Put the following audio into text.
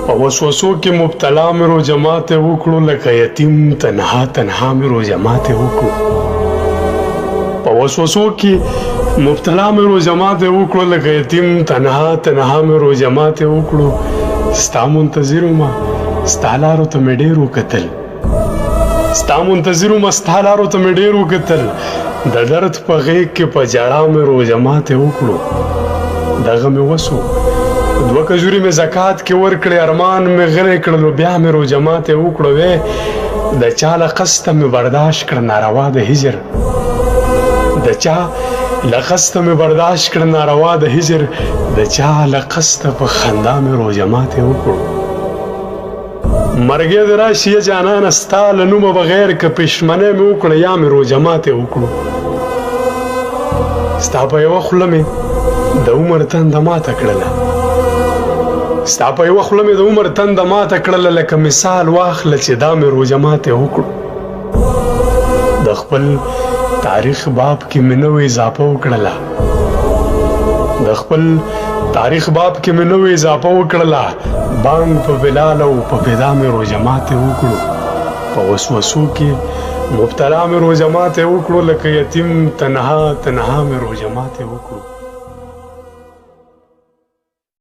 په وسوسو کې مبتلا مې روژه ماتې وکړو لکه یتیم تنها تنها مې روژه ماتې وکړو په وسوسو کې مبتلا مې روژه ماتې وکړو لکه یتیم تنها تنها مې روژه ماتې وکړو ستا منتظر ومه ستا لارو ته مې ډېر وکتل ستا منتظر ومه ستا لارو ته مې ډېر وکتل د درد په غېږ کې په ژړا مې روژه ماتې وکړو دغه مې وسو دوه کجوري مې زکات کې ورکړې ارمان مې غلی کړلو بیا مې روژه ماتې وکړو وې د چا له قسته مې برداشت کړه ناروا د هجر د چا له قسته مې برداشت کړه ناروا د هجر د چا له قسته په خندا مې روژه ماتې وکړو مرګې دې راشي یې جانانه ستا له نومه بغیر که پښمنۍ مې وکړه یا مې روژه ماتې وکړو ستا په یوه خوله مې د عمر تنده ماته کړله ستا په یوه خوله مې د عمر تنده ماته کړله لکه مثال واخله چې دا مې روژه ماتې وکړو د خپل تاریخ باب کې مې نوې اضافه وکړله د خپل تاریخ باب کې مې نوې اضافه وکړله بانګ په بلال او په فدا مې روژه ماتې وکړو په وسوسو کې مبتلا مې روژه ماتې وکړو لکه یتیم تنها تنها مې روژه ماتې وکړو